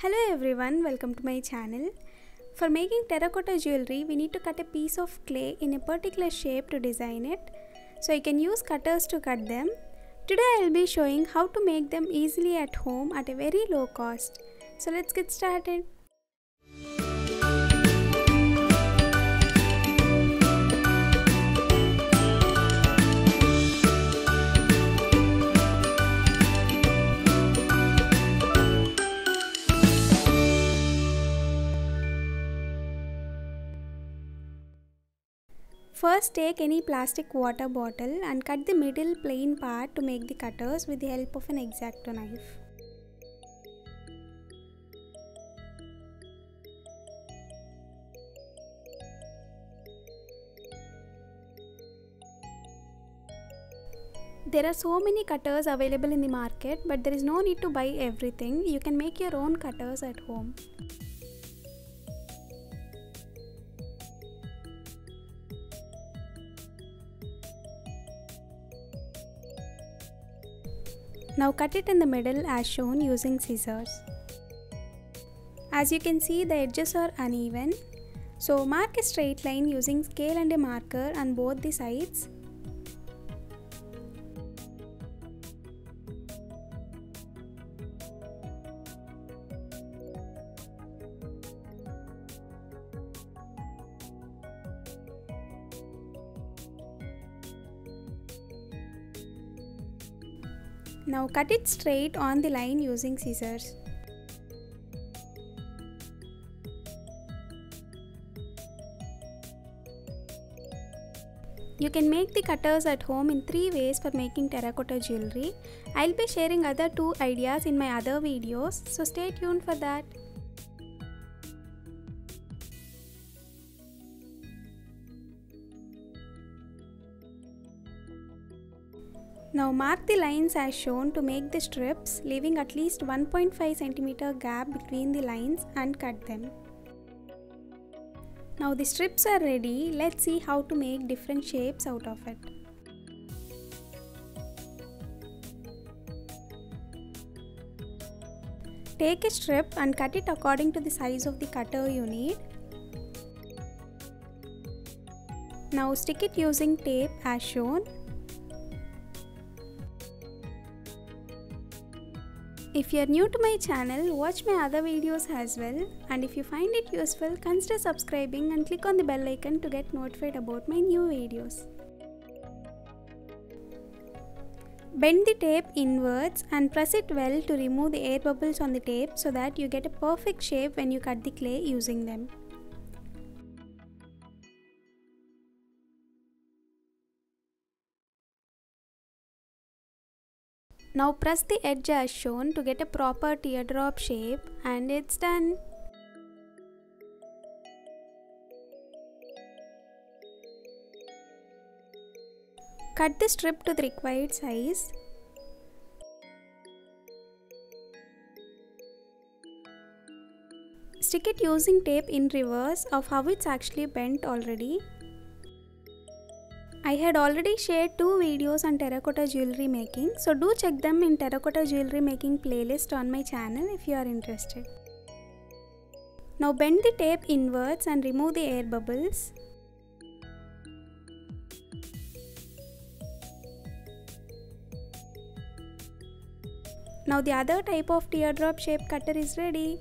Hello everyone, welcome to my channel. For making terracotta jewelry, we need to cut a piece of clay in a particular shape to design it. So you can use cutters to cut them. Today I will be showing how to make them easily at home at a very low cost. So let's get started. First, take any plastic water bottle and cut the middle plain part to make the cutters with the help of an X-Acto knife. There are so many cutters available in the market, but there is no need to buy everything. You can make your own cutters at home. Now cut it in the middle as shown using scissors. As you can see, the edges are uneven. So mark a straight line using scale and a marker on both the sides. Now cut it straight on the line using scissors. You can make the cutters at home in 3 ways for making terracotta jewelry. I'll be sharing other 2 ideas in my other videos, so stay tuned for that. Now mark the lines as shown to make the strips, leaving at least 1.5 cm gap between the lines and cut them. Now the strips are ready, let's see how to make different shapes out of it. Take a strip and cut it according to the size of the cutter you need. Now stick it using tape as shown. If you are new to my channel, watch my other videos as well, and if you find it useful, consider subscribing and click on the bell icon to get notified about my new videos. Bend the tape inwards and press it well to remove the air bubbles on the tape so that you get a perfect shape when you cut the clay using them. Now press the edge as shown to get a proper teardrop shape, and it's done. Cut the strip to the required size. Stick it using tape in reverse of how it's actually bent already. I had already shared 2 videos on terracotta jewelry making, so do check them in terracotta jewelry making playlist on my channel if you are interested. Now bend the tape inwards and remove the air bubbles. Now the other type of teardrop shape cutter is ready.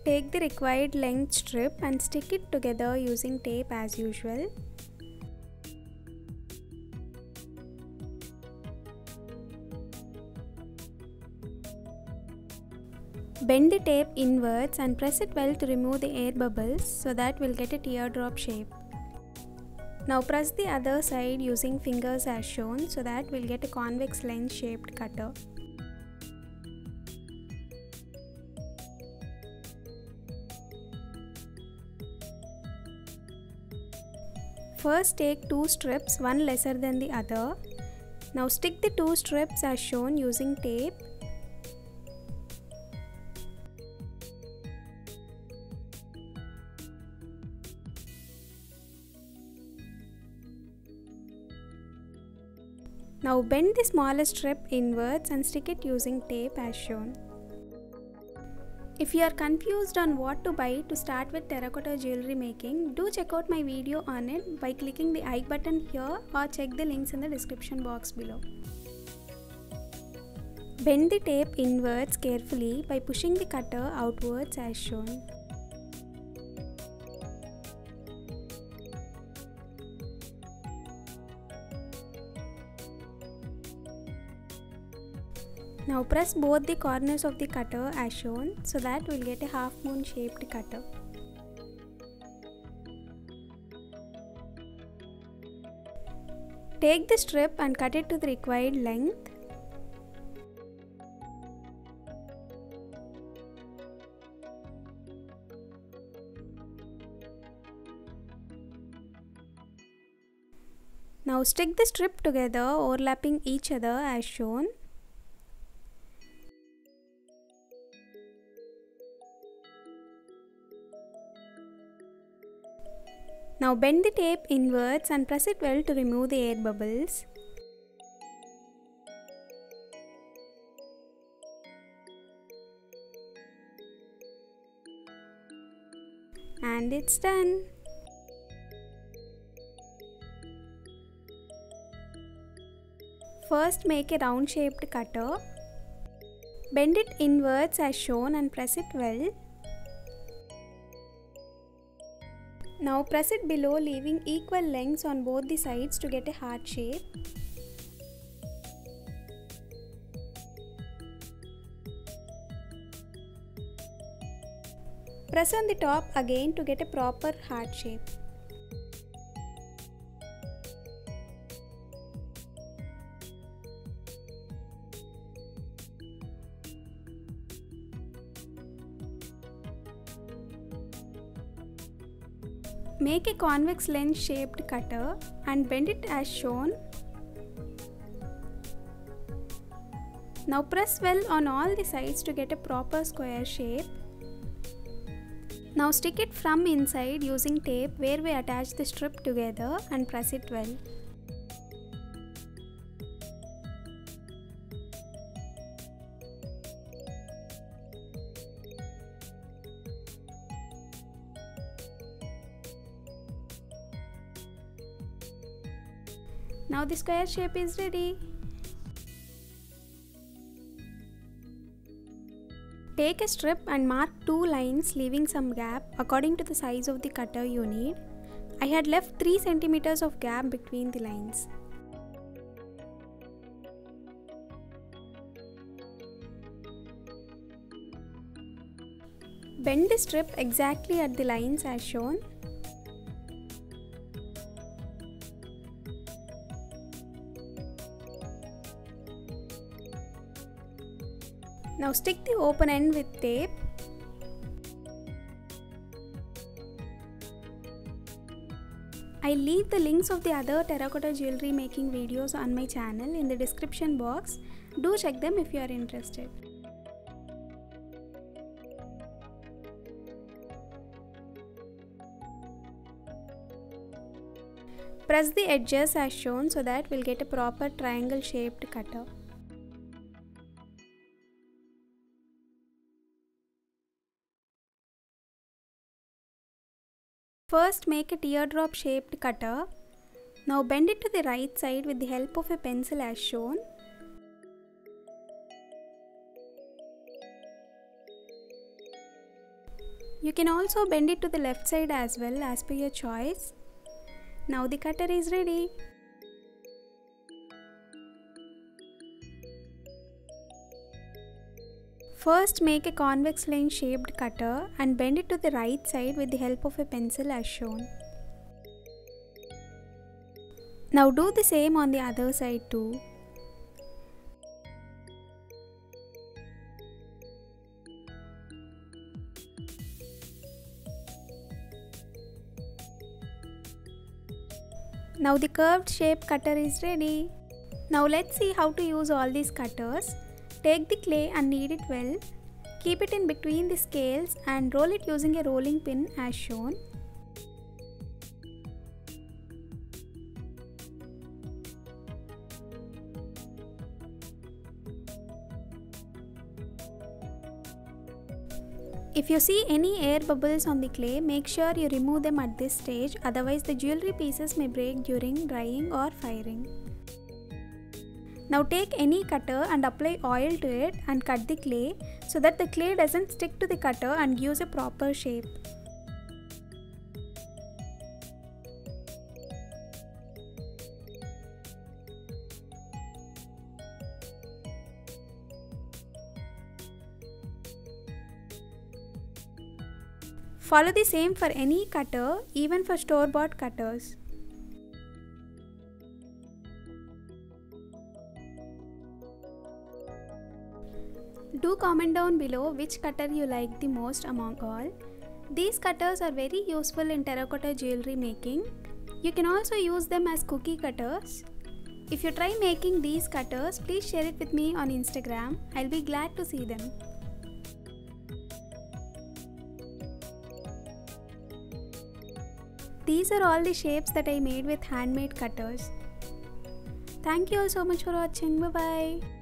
Take the required length strip and stick it together using tape as usual. Bend the tape inwards and press it well to remove the air bubbles so that we'll get a teardrop shape. Now press the other side using fingers as shown so that we'll get a convex lens shaped cutter. First take 2 strips, one lesser than the other. Now stick the 2 strips as shown using tape. Now bend the smallest strip inwards and stick it using tape as shown. If you are confused on what to buy to start with terracotta jewelry making, do check out my video on it by clicking the I button here or check the links in the description box below. Bend the tape inwards carefully by pushing the cutter outwards as shown. Now press both the corners of the cutter as shown so that we'll get a half moon shaped cutter. Take the strip and cut it to the required length. Now stick the strip together, overlapping each other as shown. Now bend the tape inwards and press it well to remove the air bubbles. And it's done. First make a round shaped cutter. Bend it inwards as shown and press it well. Now press it below, leaving equal lengths on both the sides to get a heart shape. Press on the top again to get a proper heart shape. Make a convex lens shaped cutter and bend it as shown. Now press well on all the sides to get a proper square shape. Now stick it from inside using tape where we attach the strip together and press it well. Now the square shape is ready. Take a strip and mark 2 lines, leaving some gap according to the size of the cutter you need. I had left 3 cm of gap between the lines. Bend the strip exactly at the lines as shown. Now stick the open end with tape. I leave the links of the other terracotta jewelry making videos on my channel in the description box. Do check them if you are interested. Press the edges as shown so that we'll get a proper triangle shaped cutter. First make a teardrop shaped cutter. Now bend it to the right side with the help of a pencil as shown. You can also bend it to the left side as well as per your choice. Now the cutter is ready. First make a convex lens shaped cutter and bend it to the right side with the help of a pencil as shown. Now do the same on the other side too. Now the curved shape cutter is ready. Now let's see how to use all these cutters. Take the clay and knead it well. Keep it in between the scales and roll it using a rolling pin as shown. If you see any air bubbles on the clay, make sure you remove them at this stage, otherwise the jewelry pieces may break during drying or firing. Now take any cutter and apply oil to it and cut the clay so that the clay doesn't stick to the cutter and gives a proper shape. Follow the same for any cutter, even for store-bought cutters. Do comment down below which cutter you like the most among all. These cutters are very useful in terracotta jewelry making. You can also use them as cookie cutters. If you try making these cutters, please share it with me on Instagram. I'll be glad to see them. These are all the shapes that I made with handmade cutters. Thank you all so much for watching. Bye bye.